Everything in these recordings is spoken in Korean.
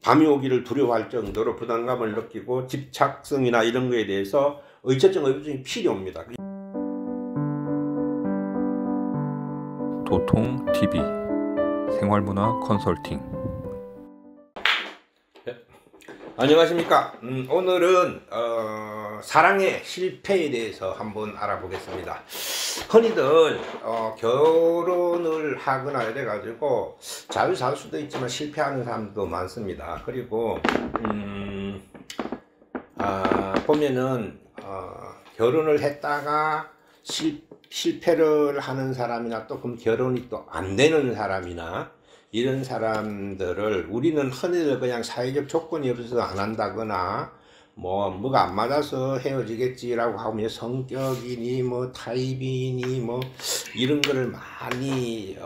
밤이 오기를 두려워할 정도로 부담감을 느끼고 집착성이나 이런 거에 대해서 의처증, 의부증이 필요합니다. 도통TV 생활문화 컨설팅. 안녕하십니까. 오늘은 사랑의 실패에 대해서 한번 알아보겠습니다. 흔히들 결혼을 하거나 이래 가지고 잘 살 수도 있지만 실패하는 사람도 많습니다. 그리고 보면은 결혼을 했다가 실패를 하는 사람이나 또 그럼 결혼이 또 안 되는 사람이나 이런 사람들을 우리는 흔히들 그냥 사회적 조건이 없어서 안 한다거나 뭐가 안 맞아서 헤어지겠지라고 하면 성격이니 뭐 타입이니 뭐 이런 거를 많이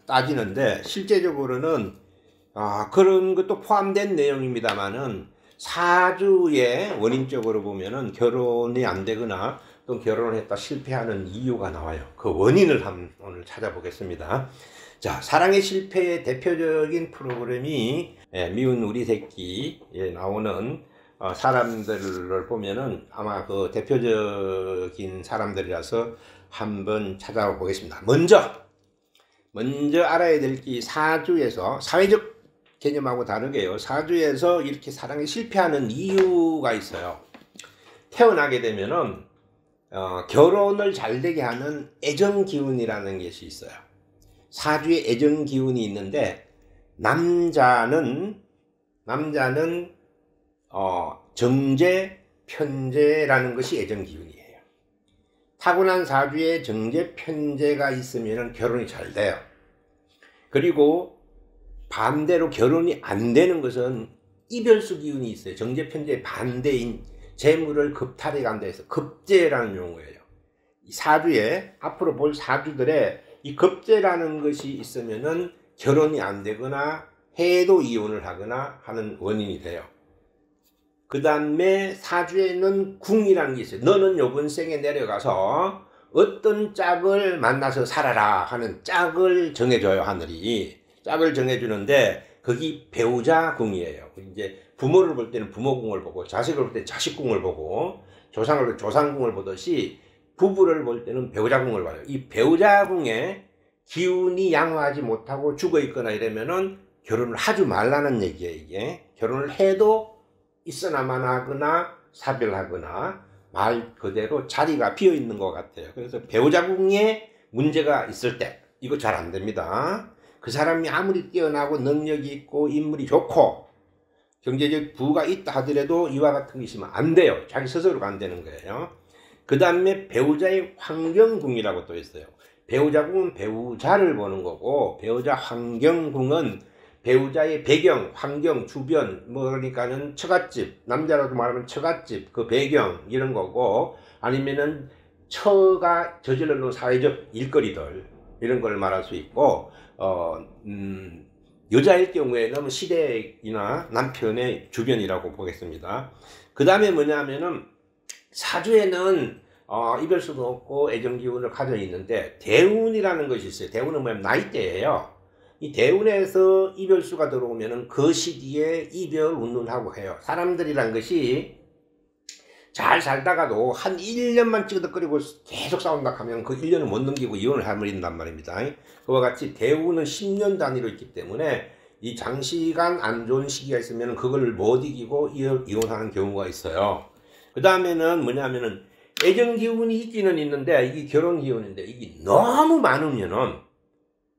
따지는데, 실제적으로는 그런 것도 포함된 내용입니다만은 사주의 원인적으로 보면은 결혼이 안 되거나 또 결혼을 했다 실패하는 이유가 나와요. 그 원인을 오늘 찾아보겠습니다. 자, 사랑의 실패의 대표적인 프로그램이 미운 우리 새끼에 나오는 사람들을 보면은 아마 그 대표적인 사람들이라서 한번 찾아보겠습니다. 먼저 알아야 될 게 사주에서 사회적 개념하고 다르게요. 사주에서 이렇게 사랑에 실패하는 이유가 있어요. 태어나게 되면은 결혼을 잘 되게 하는 애정 기운이라는 것이 있어요. 사주에 애정 기운이 있는데 남자는 정제, 편제라는 것이 애정 기운이에요. 타고난 사주에 정제, 편제가 있으면 결혼이 잘 돼요. 그리고 반대로 결혼이 안 되는 것은 이별수 기운이 있어요. 정제, 편제의 반대인 재물을 급탈해 간다 해서 급제라는 용어예요. 이 사주에 앞으로 볼 사주들의 이 급제라는 것이 있으면은 결혼이 안 되거나 해도 이혼을 하거나 하는 원인이 돼요. 그 다음에 사주에는 궁이라는 게 있어요. 너는 요번 생에 내려가서 어떤 짝을 만나서 살아라 하는 짝을 정해줘요. 하늘이 짝을 정해주는데 거기 배우자 궁이에요. 이제 부모를 볼 때는 부모궁을 보고, 자식을 볼 때는 자식궁을 보고, 조상을 볼 때 조상궁을 보듯이 부부를 볼 때는 배우자궁을 봐요. 이 배우자궁에 기운이 양호하지 못하고 죽어 있거나 이러면은 결혼을 하지 말라는 얘기예요. 이게 결혼을 해도 있어나만 하거나 사별하거나 말 그대로 자리가 비어 있는 것 같아요. 그래서 배우자궁에 문제가 있을 때 이거 잘 안 됩니다. 그 사람이 아무리 뛰어나고 능력이 있고 인물이 좋고 경제적 부가 있다 하더라도 이와 같은 게 있으면 안 돼요. 자기 스스로가 안 되는 거예요. 그 다음에 배우자의 환경궁이라고 또 있어요. 배우자궁은 배우자를 보는 거고, 배우자 환경궁은 배우자의 배경, 환경, 주변, 뭐 그러니까는 처갓집, 남자라도 말하면 처갓집, 그 배경 이런 거고, 아니면은 처가 저질러 놓은 사회적 일거리들 이런 걸 말할 수 있고, 여자일 경우에는 시댁이나 남편의 주변이라고 보겠습니다. 그 다음에 뭐냐면은 사주에는 이별수도 없고 애정기운을 가져 있는데 대운이라는 것이 있어요. 대운은 뭐냐면 나이대예요. 이 대운에서 이별수가 들어오면은 그 시기에 이별 운운하고 해요. 사람들이란 것이 잘 살다가도 한 1년만 찌그덕거리고 계속 싸운다 하면 그 1년을 못 넘기고 이혼을 해버린단 말입니다. 그와 같이 대운은 10년 단위로 있기 때문에 이 장시간 안 좋은 시기가 있으면 그걸 못 이기고 이혼하는 경우가 있어요. 그 다음에는 뭐냐면은 애정 기운이 있기는 있는데 이게 결혼 기운인데 이게 너무 많으면은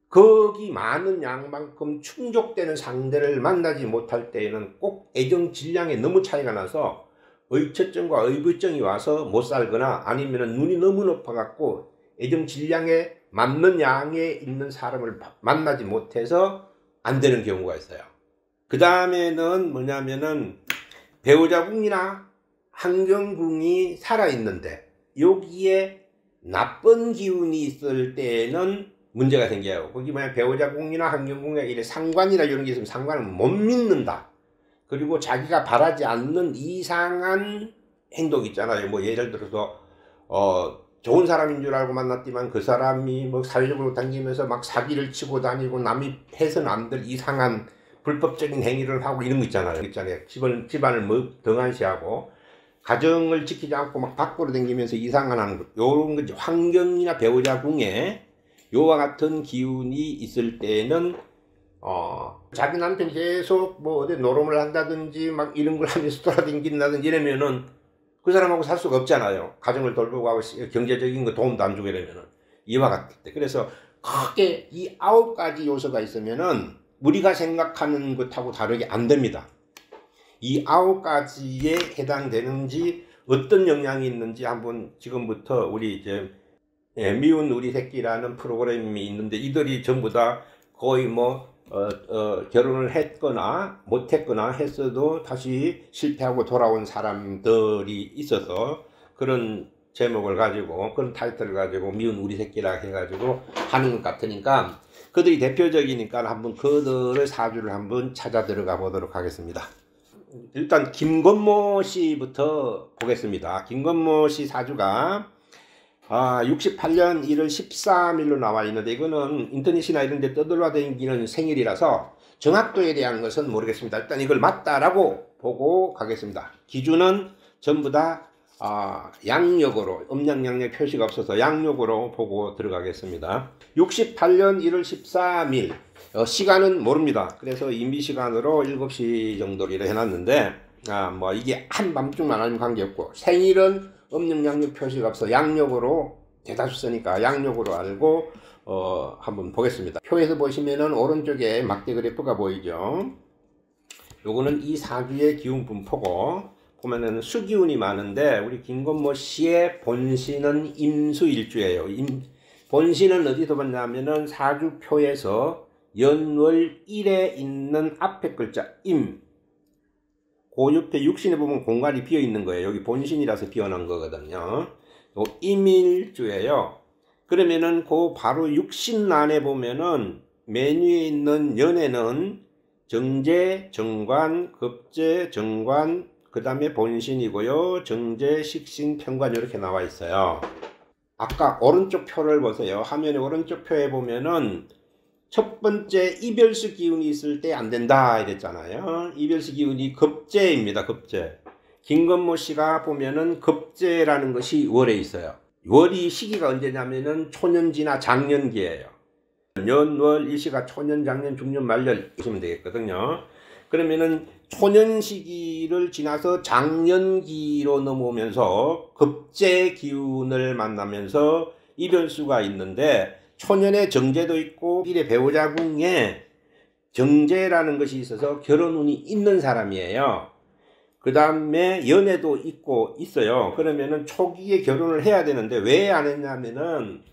거기 많은 양만큼 충족되는 상대를 만나지 못할 때에는 꼭 애정 질량에 너무 차이가 나서 의처증과 의부증이 와서 못 살거나 아니면은 눈이 너무 높아 갖고 애정 질량에 맞는 양에 있는 사람을 만나지 못해서 안 되는 경우가 있어요. 그 다음에는 뭐냐면은 배우자궁이나 환경궁이 살아있는데 여기에 나쁜 기운이 있을 때에는 문제가 생겨요. 거기 뭐냐 배우자궁이나 환경궁에 이래 상관이라 이런 게 있으면 상관을 못 믿는다. 그리고 자기가 바라지 않는 이상한 행동 있잖아요. 뭐 예를 들어서 좋은 사람인 줄 알고 만났지만 그 사람이 뭐 사회적으로 다니면서 막 사기를 치고 다니고 남이 해서는 안 될 이상한 불법적인 행위를 하고 이런 거 있잖아요. 집안을 등한시하고 가정을 지키지 않고 막 밖으로 다니면서 이상한 하는 것, 요런 거 환경이나 배우자 궁에 요와 같은 기운이 있을 때는 자기 남편이 계속 뭐 어디 노름을 한다든지 막 이런 걸 하면서 돌아다닌다든지 이러면은 그 사람하고 살 수가 없잖아요. 가정을 돌보고 하고 경제적인 거 도움도 안 주게 되면은 이와 같을 때. 그래서 크게 이 9가지 요소가 있으면은 우리가 생각하는 것하고 다르게 안 됩니다. 이 9가지에 해당되는지 어떤 영향이 있는지 한번 지금부터 우리 이제 미운 우리 새끼라는 프로그램이 있는데 이들이 전부 다 거의 뭐 결혼을 했거나 못했거나 했어도 다시 실패하고 돌아온 사람들이 있어서 그런 제목을 가지고 그런 타이틀을 가지고 미운 우리 새끼라 해가지고 하는 것 같으니까 그들이 대표적이니까 한번 그들의 사주를 한번 찾아 들어가 보도록 하겠습니다. 일단 김건모 씨부터 보겠습니다. 김건모 씨 사주가 68년 1월 13일로 나와 있는데 이거는 인터넷이나 이런 데 떠돌아다니는 생일이라서 정확도에 대한 것은 모르겠습니다. 일단 이걸 맞다라고 보고 가겠습니다. 기준은 전부 다 양력으로, 음양양력 표시가 없어서 양력으로 보고 들어가겠습니다. 68년 1월 13일 시간은 모릅니다. 그래서 임시시간으로 7시 정도로 해놨는데 뭐 이게 한밤중만 아니면 관계없고 생일은 음력양력 표시가 없어 양력으로 대다수 쓰니까 양력으로 알고 한번 보겠습니다. 표에서 보시면은 오른쪽에 막대 그래프가 보이죠. 요거는 이 사주의 기운 분포고 보면은 수기운이 많은데 우리 김건모 씨의 본신은 임수일주예요. 본신은 어디서 봤냐면은 사주표에서 연월일에 있는 앞에 글자 임, 그 옆에 육신에 보면 공간이 비어 있는 거예요. 여기 본신이라서 비어난 거거든요. 임일주예요. 그러면은 그 바로 육신란에 보면은 맨 위에 있는 연에는 정제, 정관, 급제, 정관, 그 다음에 본신이고요. 정제, 식신, 편관 이렇게 나와 있어요. 아까 오른쪽 표를 보세요. 화면의 오른쪽 표에 보면은 첫 번째 이별수 기운이 있을 때 안 된다 이랬잖아요. 이별수 기운이 급제입니다. 급제. 김건모 씨가 보면은 급제라는 것이 월에 있어요. 월이 시기가 언제냐면은 초년지나 장년기예요. 연월 일시가 초년, 장년, 중년, 말년 보시면 되겠거든요. 그러면은 초년 시기를 지나서 장년기로 넘어오면서 급제 기운을 만나면서 이별수가 있는데 초년에 정제도 있고 일의 배우자 궁에 정제라는 것이 있어서 결혼운이 있는 사람이에요. 그 다음에 연애도 있고 있어요. 그러면은 초기에 결혼을 해야 되는데 왜 안 했냐면은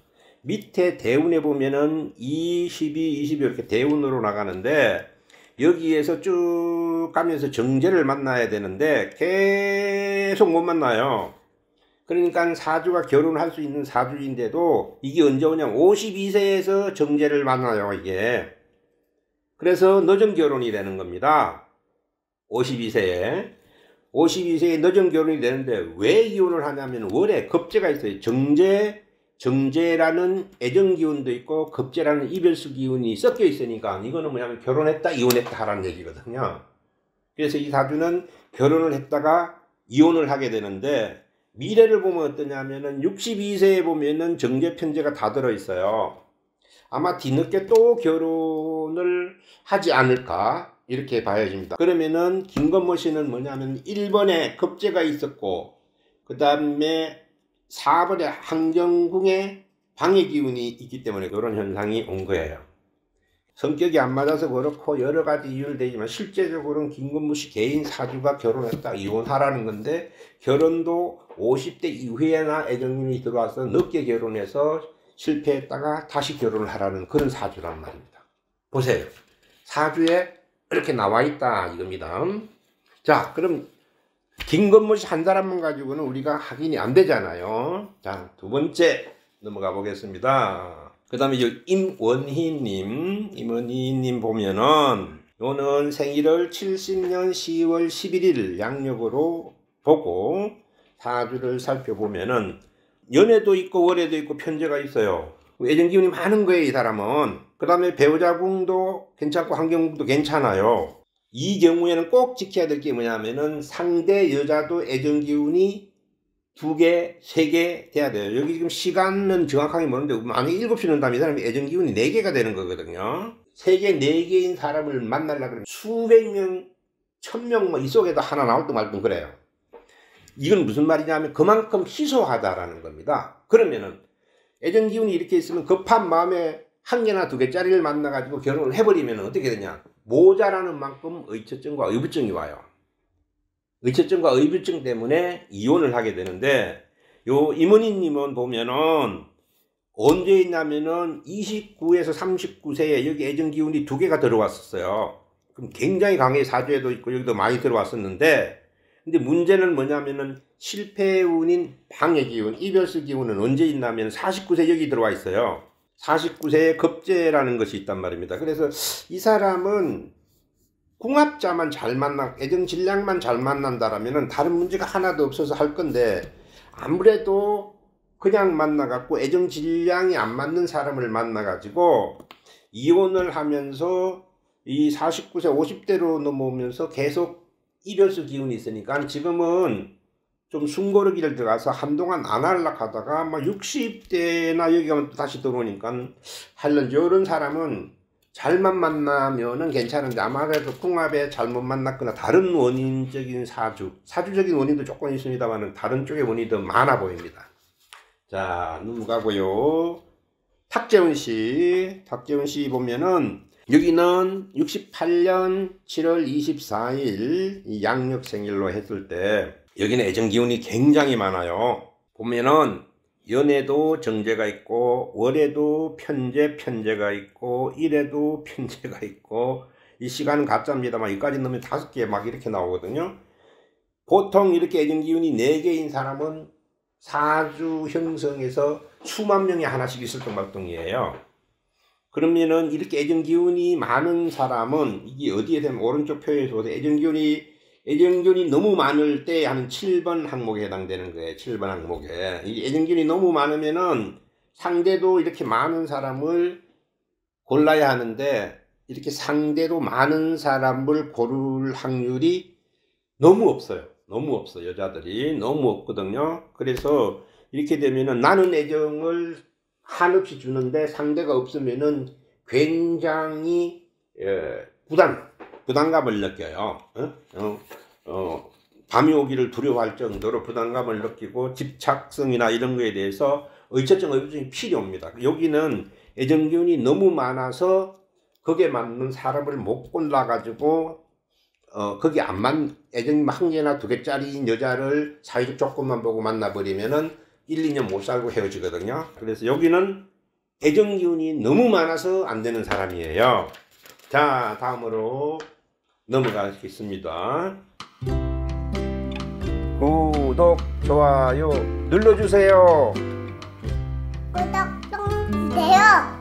밑에 대운에 보면은 2, 12, 20 이렇게 대운으로 나가는데 여기에서 쭉 가면서 정제를 만나야 되는데 계속 못 만나요. 그러니까 사주가 결혼할 수 있는 사주인데도 이게 언제 오냐면 52세에서 정제를 만나요. 이게 그래서 늦은 결혼이 되는 겁니다. 52세에 늦은 결혼이 되는데 왜 이혼을 하냐면 월에 급제가 있어요. 정제라는 애정 기운도 있고 급제라는 이별수 기운이 섞여 있으니까 이거는 뭐냐면 결혼했다 이혼했다 하라는 얘기거든요. 그래서 이 사주는 결혼을 했다가 이혼을 하게 되는데 미래를 보면 어떠냐면은 62세에 보면은 정제 편제가 다 들어 있어요. 아마 뒤늦게 또 결혼을 하지 않을까 이렇게 봐야집니다. 그러면은 김건모 씨는 뭐냐면 1번에 급제가 있었고 그 다음에 4번에 항정궁에 방해 기운이 있기 때문에 그런 현상이 온 거예요. 성격이 안 맞아서 그렇고 여러 가지 이유를 대지만 실제적으로는 김건모 씨 개인 사주가 결혼했다 이혼하라는 건데 결혼도 50대 이후에나 애정님이 들어와서 늦게 결혼해서 실패했다가 다시 결혼을 하라는 그런 사주란 말입니다. 보세요. 사주에 이렇게 나와 있다 이겁니다. 자, 그럼 김건모 씨 한 사람만 가지고는 우리가 확인이 안 되잖아요. 자, 두 번째 넘어가 보겠습니다. 그 다음에 임원희님 보면은 요는 생일을 70년 10월 11일 양력으로 보고 사주를 살펴보면은 연애도 있고 월애도 있고 편제가 있어요. 애정기운이 많은 거예요, 이 사람은. 그 다음에 배우자궁도 괜찮고 환경궁도 괜찮아요. 이 경우에는 꼭 지켜야 될 게 뭐냐면은 상대 여자도 애정기운이 2개, 3개 돼야 돼요. 여기 지금 시간은 정확하게 모르는데 만약에 7시 는다면 이 사람이 애정기운이 4개가 되는 거거든요. 3개, 4개인 사람을 만나려고 그러면 수백 명, 1000명 뭐 이 속에도 하나 나올 듯 말 듯 그래요. 이건 무슨 말이냐면 그만큼 희소하다라는 겁니다. 그러면은 애정기운이 이렇게 있으면 급한 마음에 1개나 2개짜리를 만나가지고 결혼을 해버리면 어떻게 되냐. 모자라는 만큼 의처증과 의부증이 와요. 의처증과 의부증 때문에 이혼을 하게 되는데, 요 이모니님은 보면은 언제 있냐면은 29에서 39세에 여기 애정기운이 2개가 들어왔었어요. 그럼 굉장히 강하게 사주에도 있고 여기도 많이 들어왔었는데, 근데 문제는 뭐냐면은 실패운인 방해기운, 이별수 기운은 언제 있냐면 49세 여기 들어와 있어요. 49세에 급제라는 것이 있단 말입니다. 그래서 이 사람은 궁합자만 잘 만나, 애정질량만 잘 만난다라면 다른 문제가 하나도 없어서 할 건데, 아무래도 그냥 만나갖고 애정질량이 안 맞는 사람을 만나가지고 이혼을 하면서 이 49세 50대로 넘어오면서 계속 이별수 기운이 있으니까 지금은 좀 숨고르기를 들어가서 한동안 안 하려고 하다가 막 60대나 여기 가면 또 다시 들어오니까 할런지, 이런 사람은 잘만 만나면은 괜찮은데 아마도 궁합에 잘못 만났거나 다른 원인적인 사주적인 원인도 조금 있습니다만 다른 쪽의 원인이 더 많아 보입니다. 자, 넘어가고요. 탁재훈 씨 보면은 여기는 68년 7월 24일 양력 생일로 했을 때 여기는 애정기운이 굉장히 많아요. 보면은 연에도 정제가 있고 월에도 편제가 있고 일에도 편제가 있고, 이 시간은 가짜입니다만 여기까지 넣으면 5개 막 이렇게 나오거든요. 보통 이렇게 애정기운이 4개인 사람은 사주 형성에서 수만 명이 하나씩 있을 정말동이에요. 그러면은 이렇게 애정기운이 많은 사람은 이게 어디에 되면 오른쪽 표에서 보세요. 애정기운이 너무 많을 때 하는 7번 항목에 해당되는 거예요. 7번 항목에. 이 애정기운이 너무 많으면은 상대도 이렇게 많은 사람을 골라야 하는데, 이렇게 상대도 많은 사람을 고를 확률이 너무 없어요. 너무 없어. 여자들이 너무 없거든요. 그래서 이렇게 되면은 나는 애정을 한없이 주는데 상대가 없으면은 굉장히 부담감을 느껴요. 밤이 오기를 두려워할 정도로 부담감을 느끼고 집착성이나 이런 거에 대해서 의처증, 의부증이 필요합니다. 여기는 애정기운이 너무 많아서 거기에 맞는 사람을 못 골라가지고 거기 안 애정 1개나 2개짜리인 여자를 사이적 조건만 보고 만나버리면은 1, 2년 못 살고 헤어지거든요. 그래서 여기는 애정기운이 너무 많아서 안 되는 사람이에요. 자, 다음으로 넘어가겠습니다. 구독, 좋아요 눌러주세요. 구독 좀 주세요.